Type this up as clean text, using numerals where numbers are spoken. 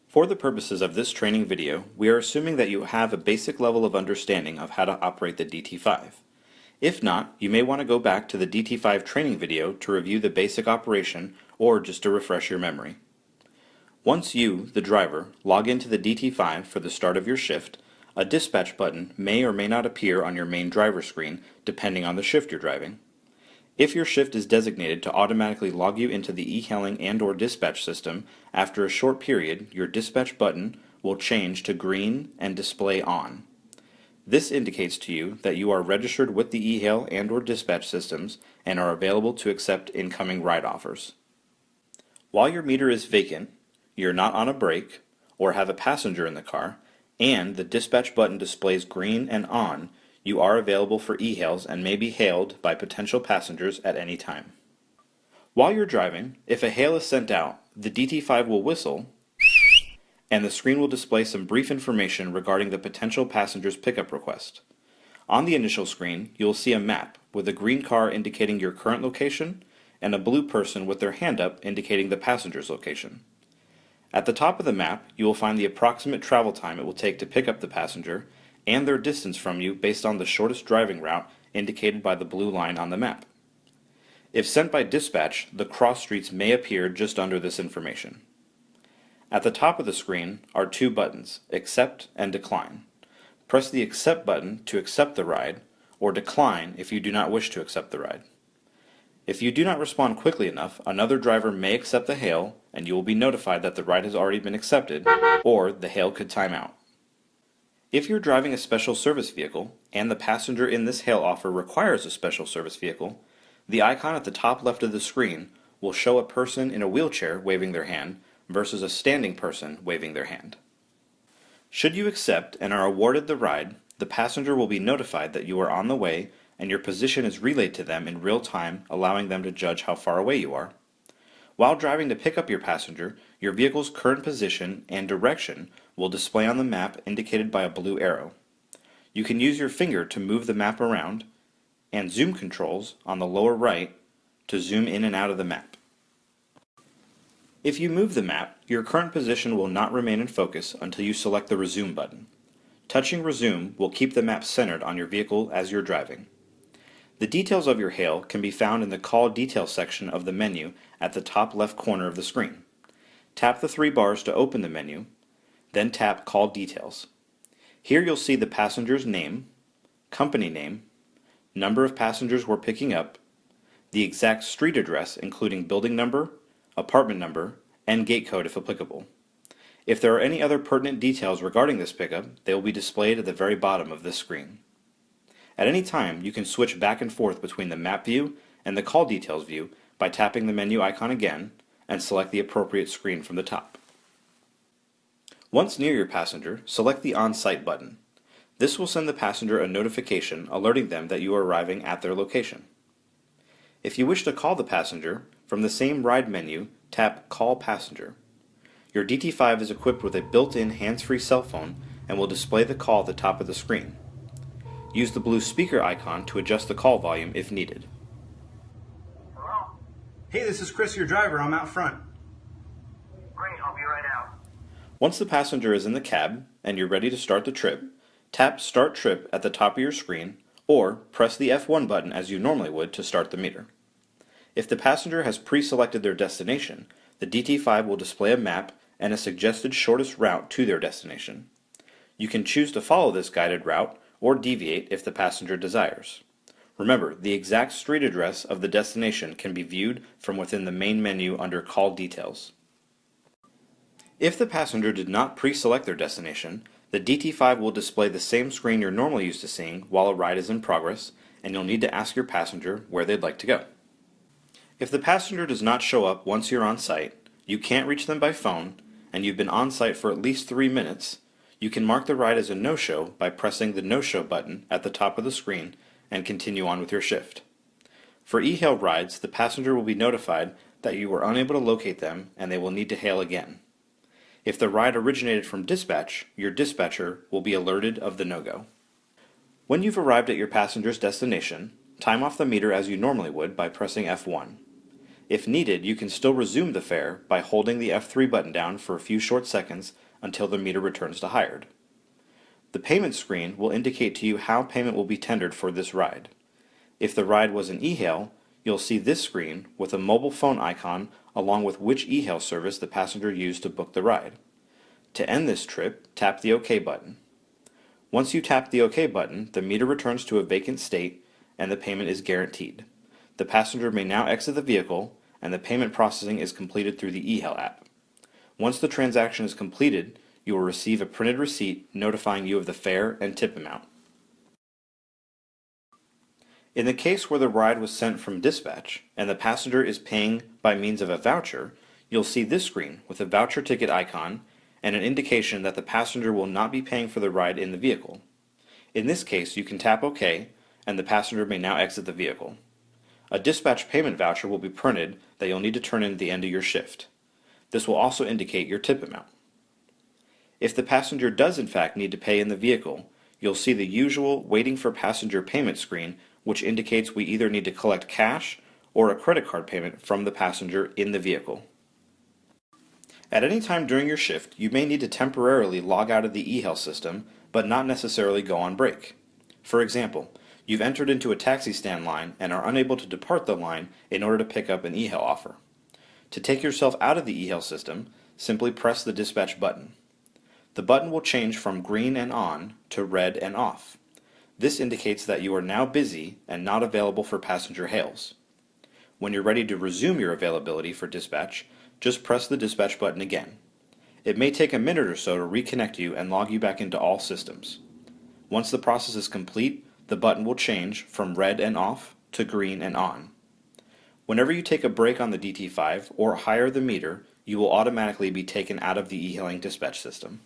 For the purposes of this training video, we are assuming that you have a basic level of understanding of how to operate the DT5. If not, you may want to go back to the DT5 training video to review the basic operation or just to refresh your memory. Once you, the driver, log into the DT5 for the start of your shift, a dispatch button may or may not appear on your main driver screen depending on the shift you're driving. If your shift is designated to automatically log you into the e-hailing and/or dispatch system, after a short period, your dispatch button will change to green and display on. This indicates to you that you are registered with the e-hail and/or dispatch systems and are available to accept incoming ride offers. While your meter is vacant, you're not on a break, or have a passenger in the car, and the dispatch button displays green and on, you are available for e-hails and may be hailed by potential passengers at any time. While you're driving, if a hail is sent out, the DT5 will whistle and the screen will display some brief information regarding the potential passenger's pickup request. On the initial screen, you will see a map with a green car indicating your current location and a blue person with their hand up indicating the passenger's location. At the top of the map, you will find the approximate travel time it will take to pick up the passenger and their distance from you based on the shortest driving route indicated by the blue line on the map. If sent by dispatch, the cross streets may appear just under this information. At the top of the screen are two buttons, Accept and Decline. Press the Accept button to accept the ride, or Decline if you do not wish to accept the ride. If you do not respond quickly enough, another driver may accept the hail, and you will be notified that the ride has already been accepted, or the hail could time out. If you're driving a special service vehicle, and the passenger in this hail offer requires a special service vehicle, the icon at the top left of the screen will show a person in a wheelchair waving their hand versus a standing person waving their hand. Should you accept and are awarded the ride, the passenger will be notified that you are on the way and your position is relayed to them in real time, allowing them to judge how far away you are. While driving to pick up your passenger, your vehicle's current position and direction will display on the map indicated by a blue arrow. You can use your finger to move the map around, and zoom controls on the lower right to zoom in and out of the map. If you move the map, your current position will not remain in focus until you select the Resume button. Touching Resume will keep the map centered on your vehicle as you're driving. The details of your hail can be found in the Call Details section of the menu at the top left corner of the screen. Tap the three bars to open the menu, then tap Call Details. Here you'll see the passenger's name, company name, number of passengers we're picking up, the exact street address including building number, apartment number, and gate code if applicable. If there are any other pertinent details regarding this pickup, they will be displayed at the very bottom of this screen. At any time, you can switch back and forth between the map view and the call details view by tapping the menu icon again and select the appropriate screen from the top. Once near your passenger, select the On-Site button. This will send the passenger a notification alerting them that you are arriving at their location. If you wish to call the passenger, from the same ride menu, tap Call Passenger. Your DT5 is equipped with a built-in hands-free cell phone and will display the call at the top of the screen. Use the blue speaker icon to adjust the call volume if needed. Hello? Hey, this is Chris, your driver. I'm out front. Great, I'll be right out. Once the passenger is in the cab and you're ready to start the trip, tap Start Trip at the top of your screen or press the F1 button as you normally would to start the meter. If the passenger has pre-selected their destination, the DT5 will display a map and a suggested shortest route to their destination. You can choose to follow this guided route or deviate if the passenger desires. Remember, the exact street address of the destination can be viewed from within the main menu under Call Details. If the passenger did not pre-select their destination, the DT5 will display the same screen you're normally used to seeing while a ride is in progress, and you'll need to ask your passenger where they'd like to go. If the passenger does not show up once you're on site, you can't reach them by phone, and you've been on site for at least 3 minutes, you can mark the ride as a no-show by pressing the no-show button at the top of the screen and continue on with your shift. For e-hail rides, the passenger will be notified that you were unable to locate them and they will need to hail again. If the ride originated from dispatch, your dispatcher will be alerted of the no-go. When you've arrived at your passenger's destination, time off the meter as you normally would by pressing F1. If needed, you can still resume the fare by holding the F3 button down for a few short seconds until the meter returns to hired. The payment screen will indicate to you how payment will be tendered for this ride. If the ride was an e-hail, you'll see this screen with a mobile phone icon along with which e-hail service the passenger used to book the ride. To end this trip, tap the OK button. Once you tap the OK button, the meter returns to a vacant state and the payment is guaranteed. The passenger may now exit the vehicle and the payment processing is completed through the e-hail app. Once the transaction is completed, you will receive a printed receipt notifying you of the fare and tip amount. In the case where the ride was sent from dispatch and the passenger is paying by means of a voucher, you'll see this screen with a voucher ticket icon and an indication that the passenger will not be paying for the ride in the vehicle. In this case, you can tap OK and the passenger may now exit the vehicle. A dispatch payment voucher will be printed that you'll need to turn in at the end of your shift. This will also indicate your tip amount. If the passenger does in fact need to pay in the vehicle, you'll see the usual waiting for passenger payment screen, which indicates we either need to collect cash or a credit card payment from the passenger in the vehicle. At any time during your shift, you may need to temporarily log out of the e-hail system, but not necessarily go on break. For example, you've entered into a taxi stand line and are unable to depart the line in order to pick up an e-hail offer. To take yourself out of the e-hail system, simply press the dispatch button. The button will change from green and on to red and off. This indicates that you are now busy and not available for passenger hails. When you're ready to resume your availability for dispatch, just press the dispatch button again. It may take a minute or so to reconnect you and log you back into all systems. Once the process is complete, the button will change from red and off to green and on. Whenever you take a break on the DT5 or hire the meter, you will automatically be taken out of the e-hailing dispatch system.